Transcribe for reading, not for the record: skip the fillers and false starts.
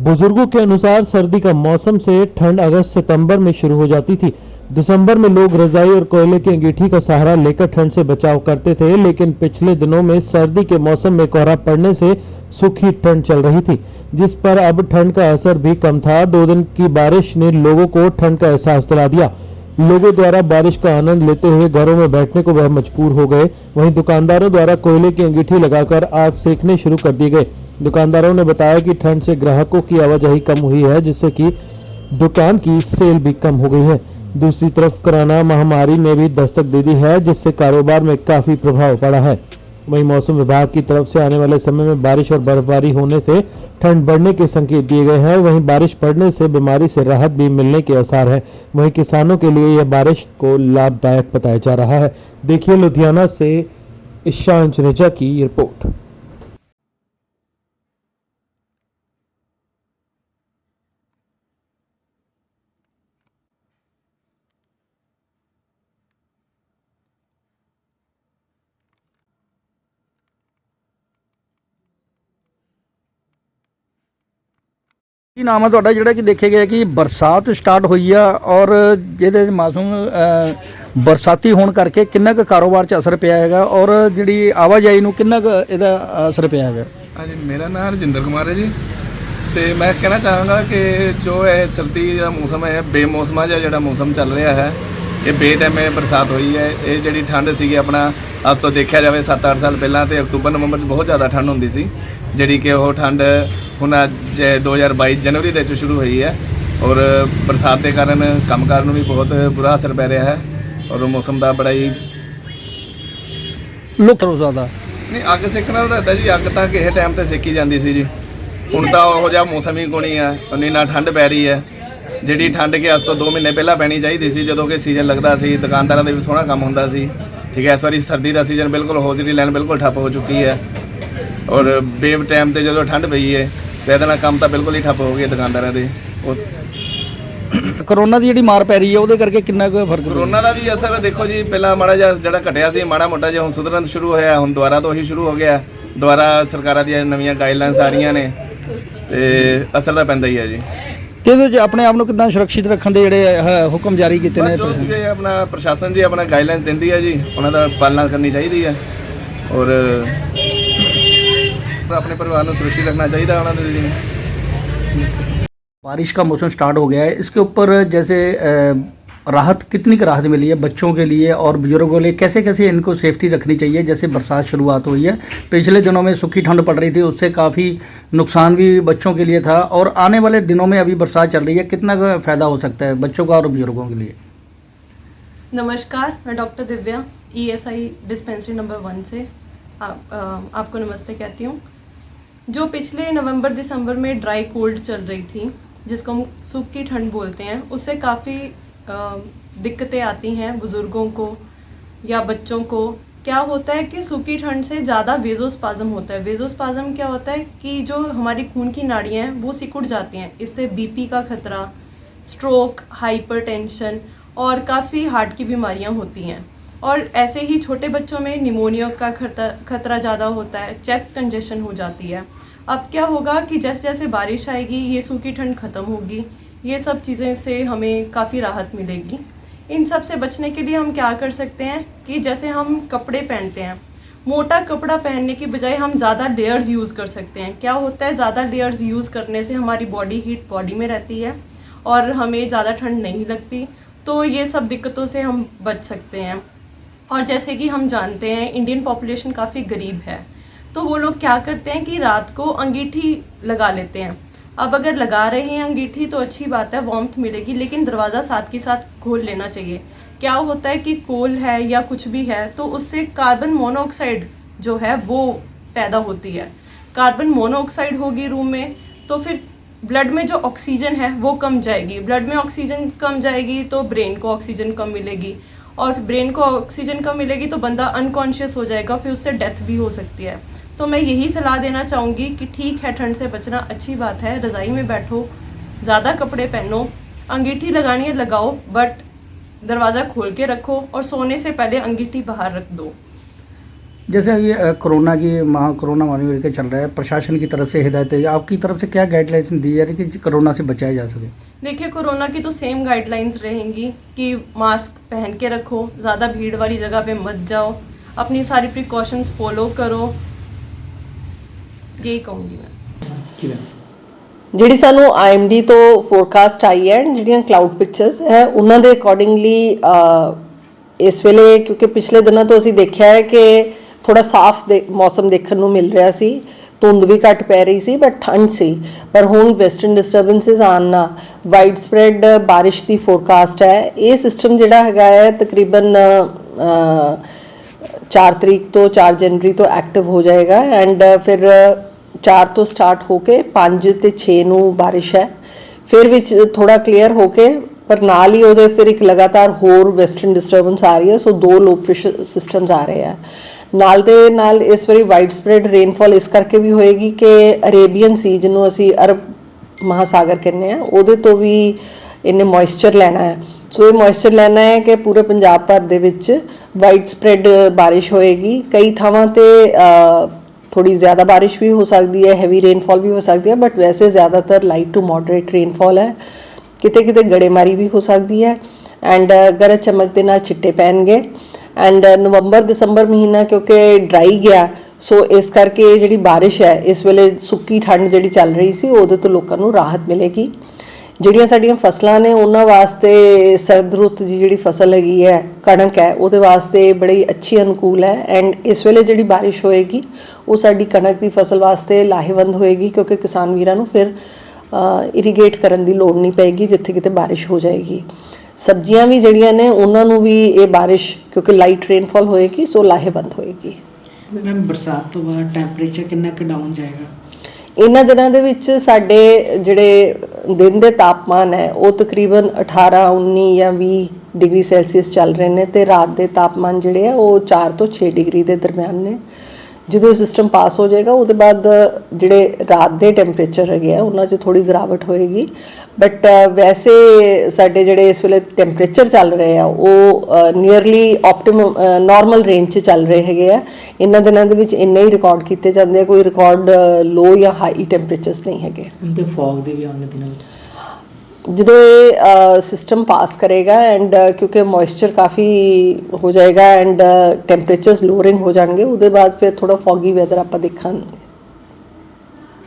बुजुर्गों के अनुसार सर्दी का मौसम से ठंड अगस्त सितंबर में शुरू हो जाती थी। दिसंबर में लोग रजाई और कोयले की अंगीठी का सहारा लेकर ठंड से बचाव करते थे, लेकिन पिछले दिनों में सर्दी के मौसम में कोहरा पड़ने से सूखी ठंड चल रही थी, जिस पर अब ठंड का असर भी कम था। 2 दिन की बारिश ने लोगों को ठंड का एहसास दिला दिया। लोगों द्वारा बारिश का आनंद लेते हुए घरों में बैठने को वह मजबूर हो गए। वहीं दुकानदारों द्वारा कोयले की अंगीठी लगाकर आग सेकने शुरू कर दिए गए। दुकानदारों ने बताया कि ठंड से ग्राहकों की आवाजाही कम हुई है, जिससे कि दुकान की सेल भी कम हो गई है। दूसरी तरफ कोरोना महामारी ने भी दस्तक दे दी है, जिससे कारोबार में काफी प्रभाव पड़ा है। वहीं मौसम विभाग की तरफ से आने वाले समय में बारिश और बर्फबारी होने से ठंड बढ़ने के संकेत दिए गए हैं। वहीं बारिश पड़ने से बीमारी से राहत भी मिलने के आसार हैं। वहीं किसानों के लिए यह बारिश को लाभदायक बताया जा रहा है। देखिए लुधियाना से ईशान चनेजा की रिपोर्ट। ਕੀ ਨਾਮ ਹੈ ਤੁਹਾਡਾ ਜਿਹੜਾ ਕਿ ਦੇਖਿਆ ਗਿਆ ਕਿ ਬਰਸਾਤ ਸਟਾਰਟ ਹੋਈ ਆ ਔਰ ਜਿਹਦੇ ਮੌਸਮ ਬਰਸਾਤੀ ਹੋਣ ਕਰਕੇ ਕਿੰਨਾ ਕੁ ਕਾਰੋਬਾਰ 'ਚ ਅਸਰ ਪਿਆ ਹੈਗਾ ਔਰ ਜਿਹੜੀ ਆਵਾਜਾਈ ਨੂੰ ਕਿੰਨਾ ਕੁ ਇਹਦਾ ਅਸਰ ਪਿਆ ਹੈਗਾ। ਹਾਂਜੀ, ਮੇਰਾ ਨਾਮ ਰਜਿੰਦਰ ਕੁਮਾਰ ਹੈ ਜੀ ਤੇ ਮੈਂ ਕਹਿਣਾ ਚਾਹਾਂਗਾ ਕਿ ਜੋ ਇਹ ਸਰਦੀ ਦਾ ਮੌਸਮ ਹੈ, ਬੇਮੌਸਮਾ ਜਿਹਾ ਜਿਹੜਾ ਮੌਸਮ ਚੱਲ ਰਿਹਾ ਹੈ, ਇਹ ਬੇਟਾਈਮੇ ਬਰਸਾਤ ਹੋਈ ਹੈ। ਇਹ ਜਿਹੜੀ ਠੰਡ ਸੀਗੀ ਆਪਣਾ ਅੱਜ ਤੋਂ ਦੇਖਿਆ ਜਾਵੇ 7-8 ਸਾਲ ਪਹਿਲਾਂ ਤੇ ਅਕਤੂਬਰ ਨਵੰਬਰ 'ਚ ਬਹੁਤ ਜ਼ਿਆਦਾ ਠੰਡ ਹੁੰਦੀ ਸੀ, ਜਿਹੜੀ ਕਿ ਉਹ ਠੰਡ ਹੁਣ ਅੱਜ 2022 ਜਨਵਰੀ ਦੇ ਵਿੱਚ ਸ਼ੁਰੂ ਹੋਈ ਹੈ ਔਰ ਬਰਸਾਤ ਦੇ ਕਾਰਨ ਕੰਮਕਾਰ ਨੂੰ ਵੀ ਬਹੁਤ ਬੁਰਾ ਅਸਰ ਪੈ ਰਿਹਾ ਹੈ ਔਰ ਮੌਸਮ ਦਾ ਬੜਾ ਹੀ ਲੁਕ ਜ਼ਿਆਦਾ ਨਹੀਂ ਅੱਗ ਸੇਕਣ ਨਾਲ ਤਾਂ ਜੀ, ਅੱਗ ਤਾਂ ਕਿਸੇ ਟਾਈਮ ਤੇ ਸੇਕੀ ਜਾਂਦੀ ਸੀ ਜੀ। ਹੁਣ ਤਾਂ ਉਹੋ ਜਿਹਾ ਮੌਸਮ ਹੀ ਕੋਈ ਨਹੀਂ ਹੈ, ਉਨੀ ਨਾ ਠੰਡ ਪੈ ਰਹੀ ਹੈ ਜਿਹੜੀ ਠੰਡ ਕਿ ਅੱਜ ਤੋਂ 2 ਮਹੀਨੇ ਪਹਿਲਾਂ ਪੈਣੀ ਚਾਹੀਦੀ ਸੀ, ਜਦੋਂ ਕਿ ਸੀਜ਼ਨ ਲੱਗਦਾ ਸੀ, ਦੁਕਾਨਦਾਰਾਂ ਦਾ ਵੀ ਸੋਹਣਾ ਕੰਮ ਹੁੰਦਾ ਸੀ। ਠੀਕ ਹੈ, ਇਸ ਵਾਰੀ ਸਰਦੀ ਦਾ ਸੀਜ਼ਨ ਬਿਲਕੁਲ ਹੌਜ਼ਰੀ ਲਾਈਨ ਬਿਲਕੁਲ ਠੱਪ ਹੋ ਚੁੱਕੀ ਹੈ ਔਰ ਬੇਵ ਟਾਈਮ ਤੇ ਜਦੋਂ ਠੰਡ ਪਈ ਹੈ ਤੇ ਇਹਦੇ ਨਾਲ ਕੰਮ ਤਾਂ ਬਿਲਕੁਲ ਹੀ ਠੱਪ ਹੋ ਗਏ ਦੁਕਾਨਦਾਰਾਂ ਦੇ। ਕਰੋਨਾ ਦੀ ਜਿਹੜੀ ਮਾਰ ਪੈ ਰਹੀ ਹੈ ਉਹਦੇ ਕਰਕੇ ਕਿੰਨਾ ਕੁ ਫਰਕ ਪਿਆ? ਕਰੋਨਾ ਦਾ ਵੀ ਅਸਰ ਦੇਖੋ ਜੀ, ਪਹਿਲਾਂ ਮਾੜਾ ਜਿਹਾ ਜਿਹੜਾ ਘਟਿਆ ਸੀ, ਮਾੜਾ ਮੋਟਾ ਜਿਹਾ ਹੁਣ ਸੁਧਰਨ ਸ਼ੁਰੂ ਹੋਇਆ, ਹੁਣ ਦੁਬਾਰਾ ਤੋਂ ਉਹੀ ਸ਼ੁਰੂ ਹੋ ਗਿਆ। ਦੁਬਾਰਾ ਸਰਕਾਰਾਂ ਦੀਆਂ ਨਵੀਆਂ ਗਾਈਡਲਾਈਨਸ ਆ ਰਹੀਆਂ ਨੇ ਤੇ ਅਸਰ ਤਾਂ ਪੈਂਦਾ ਹੀ ਹੈ ਜੀ। ਕਿਹਦੇ 'ਚ ਆਪਣੇ ਆਪ ਨੂੰ ਕਿੱਦਾਂ ਸੁਰੱਖਿਅਤ ਰੱਖਣ ਦੇ ਜਿਹੜੇ ਹੁਕਮ ਜਾਰੀ ਕੀਤੇ ਨੇ? ਜੋ ਸੀਗੇ ਆਪਣਾ ਪ੍ਰਸ਼ਾਸਨ ਜੀ ਆਪਣਾ ਗਾਈਡਲਾਈਨਸ ਦਿੰਦੀ ਹੈ ਜੀ, ਉਹਨਾਂ ਦਾ ਪਾਲਣਾ ਕਰਨੀ ਚਾਹੀਦੀ ਹੈ ਔਰ अपने परिवार को सुरक्षित रखना चाहिए उन्होंने। बारिश का मौसम स्टार्ट हो गया है, इसके ऊपर जैसे राहत कितनी की राहत मिली है बच्चों के लिए और बुजुर्गों के लिए? कैसे कैसे इनको सेफ्टी रखनी चाहिए? जैसे बरसात शुरुआत हुई है, पिछले दिनों में सूखी ठंड पड़ रही थी, उससे काफ़ी नुकसान भी बच्चों के लिए था और आने वाले दिनों में अभी बरसात चल रही है, कितना का फ़ायदा हो सकता है बच्चों का और बुजुर्गों के लिए? नमस्कार, मैं doctor Divya ESI dispensary number 1 से आपको नमस्ते कहती हूँ। जो पिछले नवंबर दिसंबर में ड्राई कोल्ड चल रही थी, जिसको हम सूखी ठंड बोलते हैं, उससे काफ़ी दिक्कतें आती हैं बुज़ुर्गों को या बच्चों को। क्या होता है कि सूखी ठंड से ज़्यादा वेज़ोस्पाज़म होता है। वेज़ोस्पाज़म क्या होता है कि जो हमारी खून की नाड़ियाँ हैं वो सिकुड़ जाती हैं। इससे BP का खतरा, स्ट्रोक, हाइपरटेंशन और काफ़ी हार्ट की बीमारियाँ होती हैं। और ऐसे ही छोटे बच्चों में निमोनिया का खतरा ज़्यादा होता है, चेस्ट कंजेशन हो जाती है। अब क्या होगा कि जैसे जैसे बारिश आएगी, ये सूखी ठंड ख़त्म होगी, ये सब चीज़ें से हमें काफ़ी राहत मिलेगी। इन सब से बचने के लिए हम क्या कर सकते हैं कि जैसे हम कपड़े पहनते हैं, मोटा कपड़ा पहनने की बजाय हम ज़्यादा लेयर्स यूज़ कर सकते हैं। क्या होता है, ज़्यादा लेयर्स यूज़ करने से हमारी बॉडी हीट बॉडी में रहती है और हमें ज़्यादा ठंड नहीं लगती, तो ये सब दिक्कतों से हम बच सकते हैं। और जैसे कि हम जानते हैं इंडियन पॉपुलेशन काफ़ी गरीब है, तो वो लोग क्या करते हैं कि रात को अंगीठी लगा लेते हैं। अब अगर लगा रहे हैं अंगीठी तो अच्छी बात है, वार्मथ मिलेगी, लेकिन दरवाज़ा साथ के साथ खोल लेना चाहिए। क्या होता है कि कोल है या कुछ भी है तो उससे कार्बन मोनोऑक्साइड जो है वो पैदा होती है। कार्बन मोनोऑक्साइड होगी रूम में तो फिर ब्लड में जो ऑक्सीजन है वो कम जाएगी। ब्लड में ऑक्सीजन कम जाएगी तो ब्रेन को ऑक्सीजन कम मिलेगी और ब्रेन को ऑक्सीजन कम मिलेगी तो बंदा अनकॉन्शियस हो जाएगा, फिर उससे डेथ भी हो सकती है। तो मैं यही सलाह देना चाहूँगी कि ठीक है, ठंड से बचना अच्छी बात है, रज़ाई में बैठो, ज़्यादा कपड़े पहनो, अंगीठी लगानी है लगाओ, बट दरवाज़ा खोल के रखो और सोने से पहले अंगीठी बाहर रख दो। जैसे ये कोरोना महामारी के चल रहा है, प्रशासन की तरफ से हिदायत है, आपकी तरफ से क्या गाइडलाइंस दी जा रही है कि कोरोना से बचाया जा सके? देखिए, कोरोना की तो सेम गाइडलाइंस रहेंगी कि मास्क पहन के रखो, ज़्यादा भीड़ वाली जगह पे मत जाओ, अपनी सारी प्रिकॉशंस फॉलो करो, यही कहूँगी मैं। ਜਿਹੜੀ ਸਾਨੂੰ IMD ਤੋਂ ਫੋਰਕਾਸਟ ਆਈ ਹੈ, ਜਿਹੜੀਆਂ ਕਲਾਊਡ ਪਿਕਚਰਸ ਹੈ ਉਹਨਾਂ ਦੇ ਅਕੋਰਡਿੰਗਲੀ ਇਸ ਵੇਲੇ, ਕਿਉਂਕਿ ਪਿਛਲੇ ਦਿਨਾਂ ਤੋਂ ਅਸੀਂ ਦੇਖਿਆ ਹੈ ਕਿ ਥੋੜਾ ਸਾਫ਼ ਮੌਸਮ ਦੇਖਣ ਨੂੰ ਮਿਲ ਰਿਹਾ ਸੀ, ਧੁੰਦ ਵੀ ਘੱਟ ਪੈ ਰਹੀ ਸੀ ਬਟ ਠੰਡ ਸੀ, ਪਰ ਹੁਣ ਵੈਸਟਰਨ ਡਿਸਟਰਬੈਂਸਿਸ ਆਉਣ ਨਾਲ ਵਾਈਡ ਸਪਰੈਡ ਬਾਰਿਸ਼ ਦੀ ਫੋਰਕਾਸਟ ਹੈ। ਇਹ ਸਿਸਟਮ ਜਿਹੜਾ ਹੈਗਾ ਹੈ ਤਕਰੀਬਨ 4 ਤਰੀਕ ਤੋਂ 4 ਜਨਵਰੀ ਤੋਂ ਐਕਟਿਵ ਹੋ ਜਾਏਗਾ ਐਂਡ ਫਿਰ 4 ਤੋਂ ਸਟਾਰਟ ਹੋ ਕੇ 5 ਤੇ 6 ਨੂੰ ਬਾਰਿਸ਼ ਹੈ, ਫਿਰ ਵਿੱਚ ਥੋੜਾ ਕਲੀਅਰ ਹੋ ਕੇ, ਪਰ ਨਾਲ ਹੀ ਉਹਦੇ ਫਿਰ ਇੱਕ ਲਗਾਤਾਰ ਹੋਰ ਵੈਸਟਰਨ ਡਿਸਟਰਬੈਂਸ ਆ ਰਹੀ ਹੈ। ਸੋ 2 ਲੋ ਪ੍ਰੈਸ਼ਰ ਸਿਸਟਮਸ ਆ ਰਹੇ ਆ ਨਾਲ ਦੇ ਨਾਲ। ਇਸ ਵਾਰੀ ਵਾਈਡ ਸਪਰੈਡ ਰੇਨਫਾਲ ਇਸ ਕਰਕੇ ਵੀ ਹੋਏਗੀ ਕਿ ਅਰੇਬੀਅਨ ਸੀ, ਜਿਹਨੂੰ ਅਸੀਂ ਅਰਬ ਮਹਾਸਾਗਰ ਕਹਿੰਦੇ ਆ, ਉਹਦੇ ਤੋਂ ਵੀ ਇਹਨੇ ਮੋਇਸਚਰ ਲੈਣਾ ਹੈ। ਸੋ ਇਹ ਮੋਇਸਚਰ ਲੈਣਾ ਹੈ ਕਿ ਪੂਰੇ ਪੰਜਾਬ ਭਰ ਦੇ ਵਿੱਚ ਵਾਈਡ ਸਪਰੈਡ ਬਾਰਿਸ਼ ਹੋਏਗੀ। ਕਈ ਥਾਵਾਂ ਤੇ थोड़ी ज़्यादा बारिश भी हो सकती है, हैवी रेनफॉल भी हो सकती है, बट वैसे ज़्यादातर लाइट टू मॉडरेट रेनफॉल है। किते किते गड़ेमारी भी हो सकती है एंड गरज चमक के नाल छिट्टे पैणगे एंड नवंबर दिसंबर महीना क्योंकि ड्राई गया, सो इस करके जिहड़ी बारिश है इस वेले सुक्की ठंड जिहड़ी चल रही सी उहदे तो लोकां नूं राहत मिलेगी। ਜਿਹੜੀਆਂ ਸਾਡੀਆਂ ਫਸਲਾਂ ਨੇ ਉਹਨਾਂ ਵਾਸਤੇ ਸਰਦ ਰੁੱਤ ਦੀ ਜਿਹੜੀ ਫਸਲ ਹੈਗੀ ਹੈ, ਕਣਕ ਹੈ, ਉਹਦੇ ਵਾਸਤੇ ਬੜੀ ਅੱਛੀ ਅਨੁਕੂਲ ਹੈ ਐਂਡ ਇਸ ਵੇਲੇ ਜਿਹੜੀ ਬਾਰਿਸ਼ ਹੋਏਗੀ ਉਹ ਸਾਡੀ ਕਣਕ ਦੀ ਫਸਲ ਵਾਸਤੇ ਲਾਹੇਵੰਦ ਹੋਏਗੀ, ਕਿਉਂਕਿ ਕਿਸਾਨ ਵੀਰਾਂ ਨੂੰ ਫਿਰ ਇਰੀਗੇਟ ਕਰਨ ਦੀ ਲੋੜ ਨਹੀਂ ਪਏਗੀ ਜਿੱਥੇ ਕਿਤੇ ਬਾਰਿਸ਼ ਹੋ ਜਾਏਗੀ। ਸਬਜ਼ੀਆਂ ਵੀ ਜਿਹੜੀਆਂ ਨੇ ਉਹਨਾਂ ਨੂੰ ਵੀ ਇਹ ਬਾਰਿਸ਼, ਕਿਉਂਕਿ ਲਾਈਟ ਰੇਨਫਾਲ ਹੋਏਗੀ, ਸੋ ਲਾਹੇਵੰਦ ਹੋਏਗੀ। ਮੈਮ ਬਰਸਾਤ ਤੋਂ ਬਾਅਦ ਟੈਂਪਰੇਚਰ ਕਿੰਨਾ ਕੁ ਡਾਊਨ ਜਾਏਗਾ? ਇਹਨਾਂ ਦਿਨਾਂ ਦੇ ਵਿੱਚ ਸਾਡੇ ਜਿਹੜੇ ਦਿਨ ਦੇ ਤਾਪਮਾਨ ਹੈ ਉਹ ਤਕਰੀਬਨ 18, 19 ਜਾਂ 20 ਡਿਗਰੀ ਸੈਲਸੀਅਸ ਚੱਲ ਰਹੇ ਨੇ ਤੇ ਰਾਤ ਦੇ ਤਾਪਮਾਨ ਜਿਹੜੇ ਆ ਉਹ 4 ਤੋਂ 6 ਡਿਗਰੀ ਦੇ ਦਰਮਿਆਨ ਨੇ। ਜਦੋਂ ਸਿਸਟਮ ਪਾਸ ਹੋ ਜਾਏਗਾ ਉਹਦੇ ਬਾਅਦ ਜਿਹੜੇ ਰਾਤ ਦੇ ਟੈਂਪਰੇਚਰ ਹੈਗੇ ਆ ਉਹਨਾਂ 'ਚ ਥੋੜੀ ਗਿਰਾਵਟ ਹੋਏਗੀ, ਬਟ ਵੈਸੇ ਸਾਡੇ ਜਿਹੜੇ ਇਸ ਵੇਲੇ ਟੈਂਪਰੇਚਰ ਚੱਲ ਰਹੇ ਆ ਉਹ ਨੀਅਰਲੀ ਆਪਟੀਮਮ ਨਾਰਮਲ ਰੇਂਜ 'ਚ ਚੱਲ ਰਹੇ ਹੈਗੇ ਆ। ਇਹਨਾਂ ਦਿਨਾਂ ਦੇ ਵਿੱਚ ਇੰਨੇ ਹੀ ਰਿਕਾਰਡ ਕੀਤੇ ਜਾਂਦੇ ਆ, ਕੋਈ ਰਿਕਾਰਡ ਲੋ ਜਾਂ ਹਾਈ ਟੈਂਪਰੇਚਰਸ ਨਹੀਂ ਹੈਗੇ। ਤੇ ਫੌਗ ਦੇ ਵੀ ਆਉਣ ਦੇ ਦਿਨਾਂ ਵਿੱਚ ਜਦੋਂ ਇਹ ਸਿਸਟਮ ਪਾਸ ਕਰੇਗਾ ਐਂਡ ਕਿਉਂਕਿ ਮੋਇਸਚਰ ਕਾਫੀ ਹੋ ਜਾਏਗਾ ਐਂਡ ਟੈਂਪਰੇਚਰਸ ਲੋਅਰਿੰਗ ਹੋ ਜਾਣਗੇ, ਉਹਦੇ ਬਾਅਦ ਫਿਰ ਥੋੜਾ ਫੌਗੀ ਵੈਦਰ ਆਪਾਂ ਦੇਖਾਂਗੇ।